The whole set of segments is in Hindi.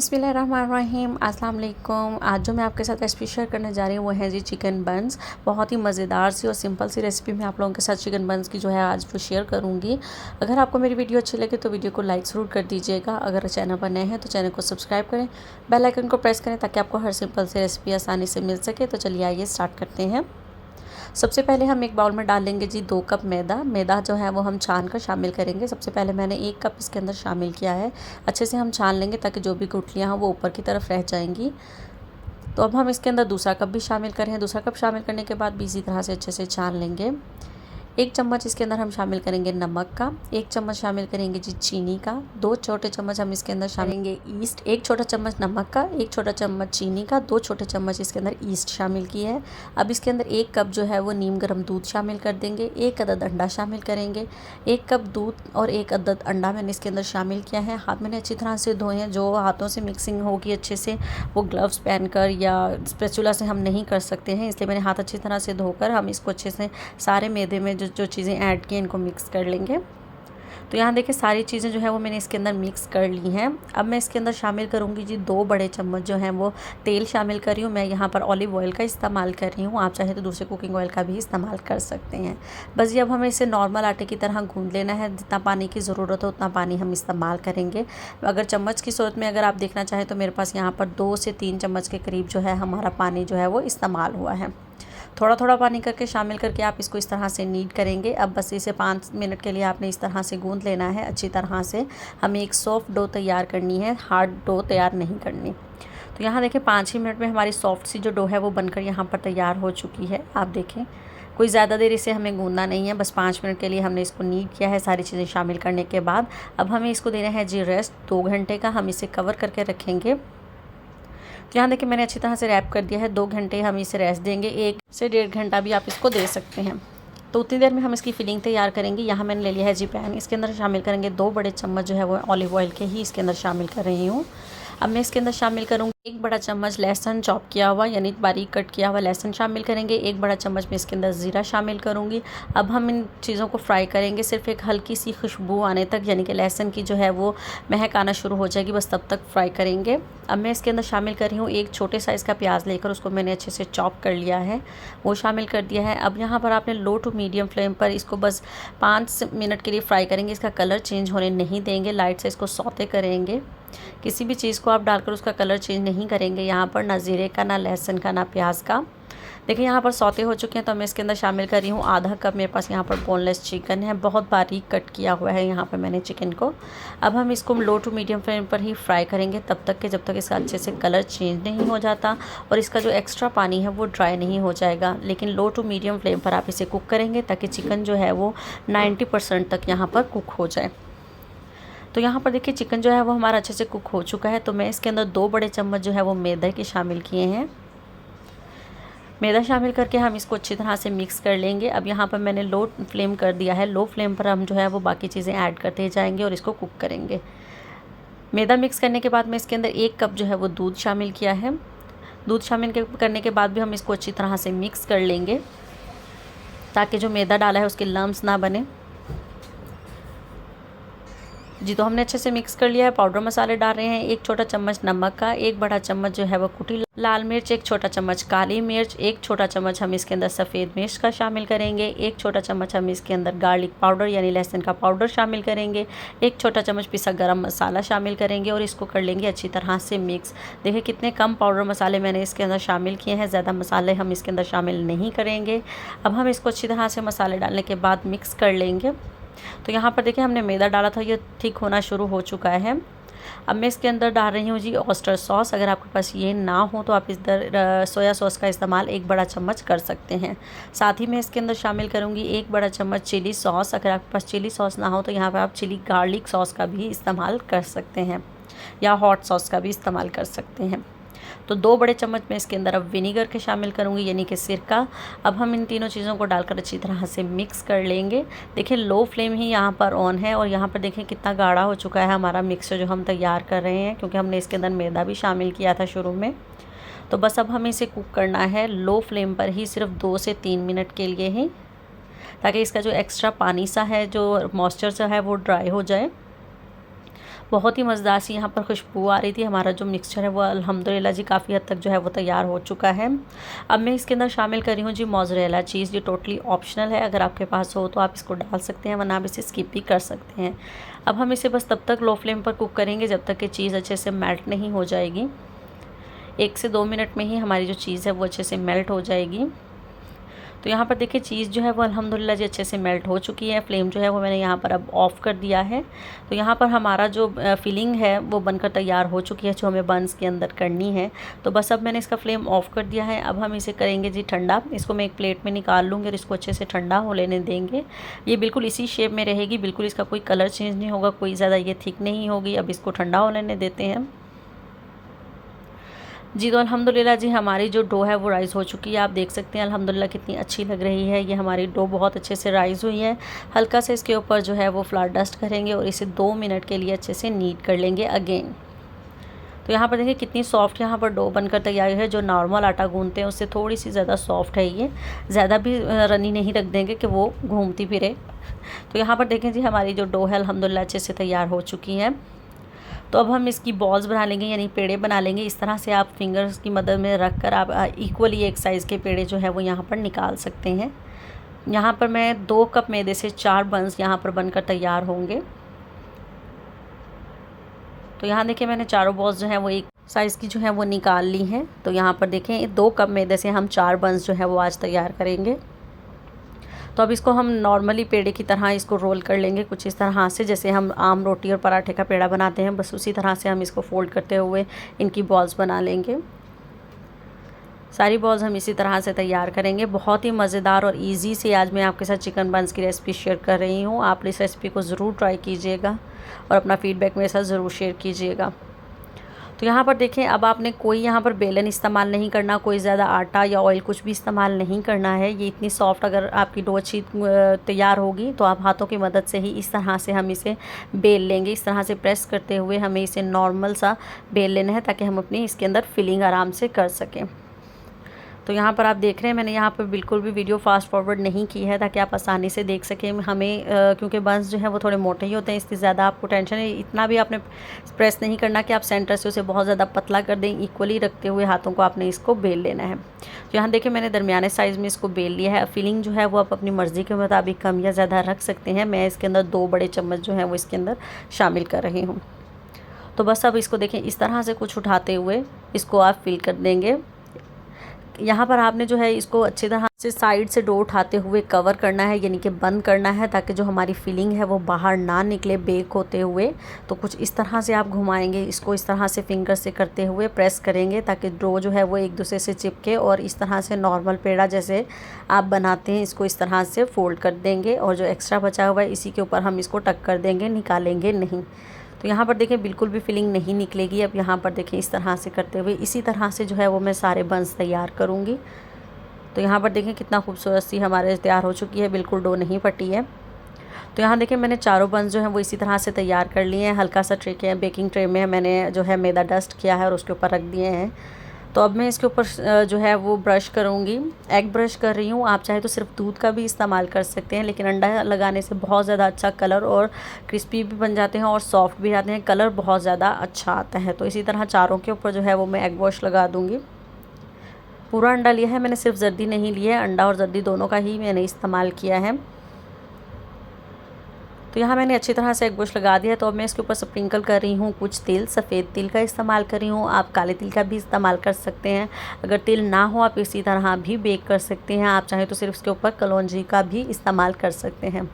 बिस्मिल्लाहिर्रहमानिर्रहीम, अस्सलाम वालेकुम। आज जो मैं आपके साथ रेसिपी शेयर करने जा रही हूँ वो है जी चिकन बन्स। बहुत ही मज़ेदार सी और सिंपल सी रेसिपी मैं आप लोगों के साथ चिकन बन्स की जो है आज वो शेयर करूँगी। अगर आपको मेरी वीडियो अच्छी लगे तो वीडियो को लाइक ज़रूर कर दीजिएगा। अगर चैनल पर नए हैं तो चैनल को सब्सक्राइब करें, बेल आइकन को प्रेस करें ताकि आपको हर सिंपल सी रेसिपी आसानी से मिल सके। तो चलिए आइए स्टार्ट करते हैं। सबसे पहले हम एक बाउल में डाल लेंगे जी 2 कप मैदा जो है वो हम छान कर शामिल करेंगे। सबसे पहले मैंने 1 कप इसके अंदर शामिल किया है। अच्छे से हम छान लेंगे ताकि जो भी गुठलियाँ हैं वो ऊपर की तरफ रह जाएंगी। तो अब हम इसके अंदर दूसरा कप भी शामिल करें। दूसरा कप शामिल करने के बाद भी इसी तरह से अच्छे से छान लेंगे। 1 चम्मच इसके अंदर हम शामिल करेंगे नमक का, 1 चम्मच शामिल करेंगे जी चीनी का, 2 छोटे चम्मच हम इसके अंदर शामिल करेंगे ईस्ट, 1 छोटा चम्मच नमक का, 1 छोटा चम्मच चीनी का, 2 छोटे चम्मच इसके अंदर ईस्ट शामिल की है। अब इसके अंदर 1 कप जो है वो नीम गर्म दूध शामिल कर देंगे, 1 अदद अंडा शामिल करेंगे। 1 कप दूध और 1 अदद अंडा मैंने इसके अंदर शामिल किया है। हाथ मैंने अच्छी तरह से धोए हैं। जो हाथों से मिक्सिंग होगी अच्छे से वो ग्लव्स पहनकर या स्पैचुला से हम नहीं कर सकते हैं, इसलिए मैंने हाथ अच्छी तरह से धोकर हम इसको अच्छे से सारे मैदे में जो चीज़ें ऐड की इनको मिक्स कर लेंगे। तो यहाँ देखिए सारी चीज़ें जो है वो मैंने इसके अंदर मिक्स कर ली हैं। अब मैं इसके अंदर शामिल करूँगी जी 2 बड़े चम्मच जो हैं वो तेल शामिल कर रही हूँ। मैं यहाँ पर ऑलिव ऑयल का इस्तेमाल कर रही हूँ, आप चाहे तो दूसरे कुकिंग ऑयल का भी इस्तेमाल कर सकते हैं। बस ये अब हमें इसे नॉर्मल आटे की तरह गूँध लेना है। जितना पानी की ज़रूरत हो उतना पानी हम इस्तेमाल करेंगे। अगर चम्मच की सूरत में अगर आप देखना चाहें तो मेरे पास यहाँ पर 2 से 3 चम्मच के करीब जो है हमारा पानी जो है वो इस्तेमाल हुआ है। थोड़ा थोड़ा पानी करके शामिल करके आप इसको इस तरह से नीड करेंगे। अब बस इसे 5 मिनट के लिए आपने इस तरह से गूंद लेना है अच्छी तरह से। हमें एक सॉफ्ट डो तैयार करनी है, हार्ड डो तैयार नहीं करनी। तो यहाँ देखें 5 ही मिनट में हमारी सॉफ्ट सी जो डो है वो बनकर यहाँ पर तैयार हो चुकी है। आप देखें कोई ज़्यादा देर इसे हमें गूंदना नहीं है, बस 5 मिनट के लिए हमने इसको नीड किया है सारी चीज़ें शामिल करने के बाद। अब हमें इसको देना है जी रेस्ट 2 घंटे का। हम इसे कवर करके रखेंगे। तो यहाँ देखिए मैंने अच्छी तरह से रैप कर दिया है। 2 घंटे हम इसे रेस्ट देंगे, 1 से 1.5 घंटा भी आप इसको दे सकते हैं। तो उतनी देर में हम इसकी फिलिंग तैयार करेंगे। यहाँ मैंने ले लिया है जी पैन, इसके अंदर शामिल करेंगे 2 बड़े चम्मच जो है वो ऑलिव ऑयल के ही इसके अंदर शामिल कर रही हूँ। अब मैं इसके अंदर शामिल करूँगी 1 बड़ा चम्मच लहसुन चॉप किया हुआ यानी बारीक कट किया हुआ लहसुन शामिल करेंगे। 1 बड़ा चम्मच में इसके अंदर ज़ीरा शामिल करूँगी। अब हम इन चीज़ों को फ्राई करेंगे सिर्फ एक हल्की सी खुशबू आने तक, यानी कि लहसुन की जो है वो महक आना शुरू हो जाएगी, बस तब तक फ्राई करेंगे। अब मैं इसके अंदर शामिल कर रही हूँ 1 छोटे साइज़ का प्याज लेकर उसको मैंने अच्छे से चॉप कर लिया है, वो शामिल कर दिया है। अब यहाँ पर आपने लो टू मीडियम फ्लेम पर इसको बस 5 मिनट के लिए फ्राई करेंगे। इसका कलर चेंज होने नहीं देंगे, लाइट से इसको सौते करेंगे। किसी भी चीज़ को आप डालकर उसका कलर चेंज नहीं करेंगे यहाँ पर, ना ज़ीरे का, ना लहसुन का, ना प्याज का। देखिए यहाँ पर सौते हो चुके हैं तो मैं इसके अंदर शामिल कर रही हूँ आधा कप मेरे पास यहाँ पर बोनलेस चिकन है, बहुत बारीक कट किया हुआ है यहाँ पर मैंने चिकन को। अब हम इसको लो टू मीडियम फ्लेम पर ही फ्राई करेंगे तब तक कि जब तक इसका अच्छे से कलर चेंज नहीं हो जाता और इसका जो एक्स्ट्रा पानी है वो ड्राई नहीं हो जाएगा। लेकिन लो टू मीडियम फ्लेम पर आप इसे कुक करेंगे ताकि चिकन जो है वो 90% तक यहाँ पर कुक हो जाए। तो यहाँ पर देखिए चिकन जो है वो हमारा अच्छे से कुक हो चुका है। तो मैं इसके अंदर 2 बड़े चम्मच जो है वो मैदा के शामिल किए हैं। मैदा शामिल करके हम इसको अच्छी तरह से मिक्स कर लेंगे। अब यहाँ पर मैंने लो फ्लेम कर दिया है, लो फ्लेम पर हम जो है वो बाकी चीज़ें ऐड करते जाएंगे और इसको कुक करेंगे। मैदा मिक्स करने के बाद मैं इसके अंदर 1 कप जो है वो दूध शामिल किया है। दूध शामिल करने के बाद भी हम इसको अच्छी तरह से मिक्स कर लेंगे ताकि जो मैदा डाला है उसके लम्स ना बने जी। तो हमने अच्छे से मिक्स कर लिया है। पाउडर मसाले डाल रहे हैं 1 छोटा चम्मच नमक का, 1 बड़ा चम्मच जो है वो कुटी लाल मिर्च, 1 छोटा चम्मच काली मिर्च, 1 छोटा चम्मच हम इसके अंदर सफ़ेद मिर्च का शामिल करेंगे, 1 छोटा चम्मच हम इसके अंदर गार्लिक पाउडर यानी लहसुन का पाउडर शामिल करेंगे, 1 छोटा चम्मच पिसा गरम मसाला शामिल करेंगे और इसको कर लेंगे अच्छी तरह से मिक्स। देखिए कितने कम पाउडर मसाले मैंने इसके अंदर शामिल किए हैं, ज़्यादा मसाले हम इसके अंदर शामिल नहीं करेंगे। अब हम इसको अच्छी तरह से मसाले डालने के बाद मिक्स कर लेंगे। तो यहाँ पर देखिए हमने मैदा डाला था, ये ठीक होना शुरू हो चुका है। अब मैं इसके अंदर डाल रही हूँ जी ऑयस्टर सॉस। अगर आपके पास ये ना हो तो आप इधर सोया सॉस का इस्तेमाल 1 बड़ा चम्मच कर सकते हैं। साथ ही मैं इसके अंदर शामिल करूँगी 1 बड़ा चम्मच चिली सॉस। अगर आपके पास चिली सॉस ना हो तो यहाँ पर आप चिली गार्लिक सॉस का भी इस्तेमाल कर सकते हैं या हॉट सॉस का भी इस्तेमाल कर सकते हैं। तो 2 बड़े चम्मच मैं इसके अंदर अब विनीगर के शामिल करूँगी यानी कि सिरका। अब हम इन तीनों चीज़ों को डालकर अच्छी तरह से मिक्स कर लेंगे। देखिए लो फ्लेम ही यहाँ पर ऑन है और यहाँ पर देखें कितना गाढ़ा हो चुका है हमारा मिक्सचर जो हम तैयार कर रहे हैं, क्योंकि हमने इसके अंदर मैदा भी शामिल किया था शुरू में। तो बस अब हमें इसे कुक करना है लो फ्लेम पर ही सिर्फ 2 से 3 मिनट के लिए ही, ताकि इसका जो एक्स्ट्रा पानी सा है, जो मॉइस्चर सा है वो ड्राई हो जाए। बहुत ही मज़ेदार सी यहाँ पर खुशबू आ रही थी। हमारा जो मिक्सचर है वो अल्हम्दुलिल्लाह जी काफ़ी हद तक जो है वो तैयार हो चुका है। अब मैं इसके अंदर शामिल कर रही हूँ जी मोज़रेला चीज़। ये टोटली ऑप्शनल है, अगर आपके पास हो तो आप इसको डाल सकते हैं, वरना आप इसे स्किप भी कर सकते हैं। अब हम इसे बस तब तक लो फ्लेम पर कुक करेंगे जब तक कि चीज़ अच्छे से मेल्ट नहीं हो जाएगी। 1 से 2 मिनट में ही हमारी जो चीज़ है वो अच्छे से मेल्ट हो जाएगी। तो यहाँ पर देखिए चीज़ जो है वो अल्हम्दुलिल्लाह जी अच्छे से मेल्ट हो चुकी है। फ्लेम जो है वो मैंने यहाँ पर अब ऑफ़ कर दिया है। तो यहाँ पर हमारा जो फिलिंग है वो बनकर तैयार हो चुकी है, जो हमें बंस के अंदर करनी है। तो बस अब मैंने इसका फ्लेम ऑफ़ कर दिया है। अब हम इसे करेंगे जी ठंडा। इसको मैं एक प्लेट में निकाल लूँगी और इसको अच्छे से ठंडा हो लेने देंगे। ये बिल्कुल इसी शेप में रहेगी, बिल्कुल इसका कोई कलर चेंज नहीं होगा, कोई ज़्यादा ये थिक नहीं होगी। अब इसको ठंडा हो लेने देते हैं जी। तो अल्हम्दुलिल्लाह जी हमारी जो डो है वो राइज़ हो चुकी है। आप देख सकते हैं अल्हम्दुलिल्लाह कितनी अच्छी लग रही है। ये हमारी डो बहुत अच्छे से राइज़ हुई है। हल्का से इसके ऊपर जो है वो फ्लावर डस्ट करेंगे और इसे 2 मिनट के लिए अच्छे से नीट कर लेंगे अगेन। तो यहाँ पर देखिए कितनी सॉफ्ट यहाँ पर डो बनकर तैयार है। जो नॉर्मल आटा गूंथते हैं उससे थोड़ी सी ज़्यादा सॉफ्ट है ये। ज़्यादा भी रनी नहीं रख देंगे कि वो घूमती फिरे। तो यहाँ पर देखें जी हमारी जो डो है अल्हम्दुलिल्लाह अच्छे से तैयार हो चुकी है। तो अब हम इसकी बॉल्स बना लेंगे, यानी पेड़े बना लेंगे। इस तरह से आप फिंगर्स की मदद में रख कर आप इक्वली एक साइज़ के पेड़े जो है वो यहाँ पर निकाल सकते हैं। यहाँ पर मैं 2 कप मैदे से 4 बंस यहाँ पर बनकर तैयार होंगे। तो यहाँ देखिए मैंने चारों बॉल्स जो हैं वो एक साइज़ की जो है वो निकाल ली हैं। तो यहाँ पर देखें 2 कप मैदे से हम 4 बंस जो है वो आज तैयार करेंगे। तो अब इसको हम नॉर्मली पेड़े की तरह इसको रोल कर लेंगे, कुछ इस तरह से जैसे हम आम रोटी और पराठे का पेड़ा बनाते हैं, बस उसी तरह से हम इसको फोल्ड करते हुए इनकी बॉल्स बना लेंगे। सारी बॉल्स हम इसी तरह से तैयार करेंगे। बहुत ही मज़ेदार और इजी से आज मैं आपके साथ चिकन बंस की रेसिपी शेयर कर रही हूँ। आप इस रेसिपी को ज़रूर ट्राई कीजिएगा और अपना फ़ीडबैक मेरे साथ ज़रूर शेयर कीजिएगा। तो यहाँ पर देखें अब आपने कोई यहाँ पर बेलन इस्तेमाल नहीं करना, कोई ज़्यादा आटा या ऑयल कुछ भी इस्तेमाल नहीं करना है। ये इतनी सॉफ्ट अगर आपकी डो अच्छी तैयार होगी तो आप हाथों की मदद से ही इस तरह से हम इसे बेल लेंगे। इस तरह से प्रेस करते हुए हमें इसे नॉर्मल सा बेल लेना है ताकि हम अपनी इसके अंदर फिलिंग आराम से कर सकें। तो यहाँ पर आप देख रहे हैं मैंने यहाँ पर बिल्कुल भी वीडियो फास्ट फॉरवर्ड नहीं की है ताकि आप आसानी से देख सकें। हमें क्योंकि बंस जो है वो थोड़े मोटे ही होते हैं, इसलिए ज़्यादा आपको टेंशन है। इतना भी आपने प्रेस नहीं करना कि आप सेंटर से उसे बहुत ज़्यादा पतला कर दें। इक्वली रखते हुए हाथों को आपने इसको बेल लेना है। तो यहाँ देखिए मैंने दरमियाने साइज़ में इसको बेल लिया है। फिलिंग जो है वो आप अपनी मर्ज़ी के मुताबिक कम या ज़्यादा रख सकते हैं। मैं इसके अंदर 2 बड़े चम्मच जो है वो इसके अंदर शामिल कर रही हूँ। तो बस अब इसको देखें इस तरह से कुछ उठाते हुए इसको आप फिल कर देंगे। यहाँ पर आपने जो है इसको अच्छी तरह से साइड से डो उठाते हुए कवर करना है, यानी कि बंद करना है, ताकि जो हमारी फिलिंग है वो बाहर ना निकले बेक होते हुए। तो कुछ इस तरह से आप घुमाएंगे इसको, इस तरह से फिंगर से करते हुए प्रेस करेंगे ताकि डो जो है वो एक दूसरे से चिपके। और इस तरह से नॉर्मल पेड़ा जैसे आप बनाते हैं इसको इस तरह से फोल्ड कर देंगे और जो एक्स्ट्रा बचा हुआ है इसी के ऊपर हम इसको टक कर देंगे, निकालेंगे नहीं। तो यहाँ पर देखें बिल्कुल भी फिलिंग नहीं निकलेगी। अब यहाँ पर देखें इस तरह से करते हुए इसी तरह से जो है वो मैं सारे बंस तैयार करूँगी। तो यहाँ पर देखें कितना खूबसूरत सी हमारे तैयार हो चुकी है, बिल्कुल डो नहीं फटी है। तो यहाँ देखें मैंने चारों बंस जो है वो इसी तरह से तैयार कर लिए हैं। हल्का सा ट्रे के बेकिंग ट्रे में मैंने जो है मैदा डस्ट किया है और उसके ऊपर रख दिए हैं। तो अब मैं इसके ऊपर जो है वो ब्रश करूँगी, एग ब्रश कर रही हूँ। आप चाहे तो सिर्फ दूध का भी इस्तेमाल कर सकते हैं, लेकिन अंडा लगाने से बहुत ज़्यादा अच्छा कलर और क्रिस्पी भी बन जाते हैं और सॉफ्ट भी आते हैं, कलर बहुत ज़्यादा अच्छा आता है। तो इसी तरह चारों के ऊपर जो है वो मैं एग वॉश लगा दूँगी। पूरा अंडा लिया है मैंने, सिर्फ जर्दी नहीं लिया है, अंडा और जर्दी दोनों का ही मैंने इस्तेमाल किया है। तो यहाँ मैंने अच्छी तरह से एग वॉश लगा दिया। तो अब मैं इसके ऊपर स्प्रिंकल कर रही हूँ कुछ तेल, सफ़ेद तिल का इस्तेमाल कर रही हूँ। आप काले तिल का भी इस्तेमाल कर सकते हैं। अगर तिल ना हो आप इसी तरह भी बेक कर सकते हैं। आप चाहें तो सिर्फ इसके ऊपर कलौंजी का भी इस्तेमाल कर सकते हैं।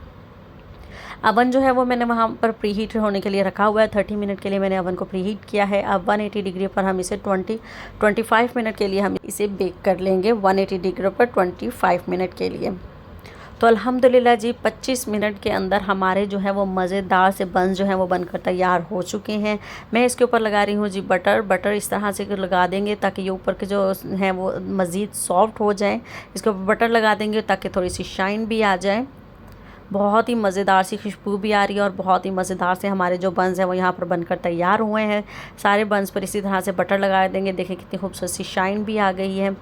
अवन जो है वो मैंने वहाँ पर प्री हीट होने के लिए रखा हुआ है। 30 मिनट के लिए मैंने अवन को प्री हीट किया है। अब 180 डिग्री पर हम इसे 25 मिनट के लिए हम इसे बेक कर लेंगे। 180 डिग्री पर 25 मिनट के लिए। तो अल्हम्दुलिल्लाह जी 25 मिनट के अंदर हमारे जो है वो मज़ेदार से बंस जो है वो बनकर तैयार हो चुके हैं। मैं इसके ऊपर लगा रही हूँ जी बटर इस तरह से लगा देंगे ताकि ये ऊपर के जो हैं वो मज़ीद सॉफ्ट हो जाएं। इसके ऊपर बटर लगा देंगे ताकि थोड़ी सी शाइन भी आ जाए। बहुत ही मज़ेदार सी खुशबू भी आ रही है और बहुत ही मज़ेदार से हमारे जो बंस हैं वो यहाँ पर बनकर तैयार हुए हैं। सारे बंस पर इसी तरह से बटर लगा देंगे। देखें कितनी खूबसूरत सी शाइन भी आ गई है।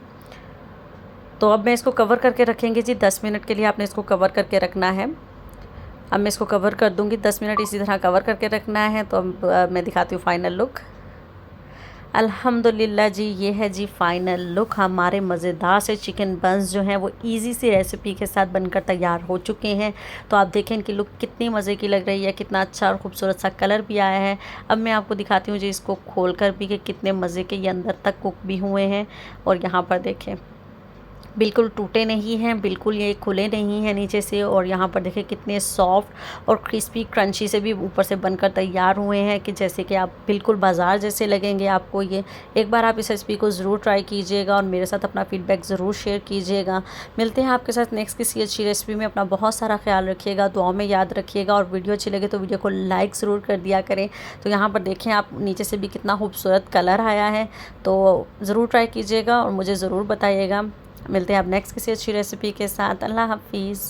तो अब मैं इसको कवर करके रखेंगे जी 10 मिनट के लिए आपने इसको कवर करके रखना है। अब मैं इसको कवर कर दूँगी, 10 मिनट इसी तरह कवर करके रखना है। तो अब मैं दिखाती हूँ फ़ाइनल लुक। अल्हम्दुलिल्लाह जी, ये है जी फ़ाइनल लुक। हमारे मज़ेदार से चिकन बन्स जो हैं वो इजी सी रेसिपी के साथ बनकर तैयार हो चुके हैं। तो आप देखें इनकी लुक कितनी मज़े की लग रही है, कितना अच्छा और ख़ूबसूरत सा कलर भी आया है। अब मैं आपको दिखाती हूँ जी इसको खोल कर भी कि कितने मज़े के ये अंदर तक कुक भी हुए हैं। और यहाँ पर देखें बिल्कुल टूटे नहीं हैं, बिल्कुल ये खुले नहीं हैं नीचे से। और यहाँ पर देखिए कितने सॉफ्ट और क्रिस्पी क्रंची से भी ऊपर से बनकर तैयार हुए हैं कि जैसे कि आप बिल्कुल बाज़ार जैसे लगेंगे आपको ये। एक बार आप इस रेसिपी को ज़रूर ट्राई कीजिएगा और मेरे साथ अपना फ़ीडबैक ज़रूर शेयर कीजिएगा। मिलते हैं आपके साथ नेक्स्ट किसी अच्छी रेसिपी में। अपना बहुत सारा ख्याल रखिएगा, दुआओं में याद रखिएगा। और वीडियो अच्छी लगे तो वीडियो को लाइक ज़रूर कर दिया करें। तो यहाँ पर देखें आप नीचे से भी कितना खूबसूरत कलर आया है। तो ज़रूर ट्राई कीजिएगा और मुझे ज़रूर बताइएगा। मिलते हैं अब नेक्स्ट किसी अच्छी रेसिपी के साथ। अल्लाह हाफ़िज़।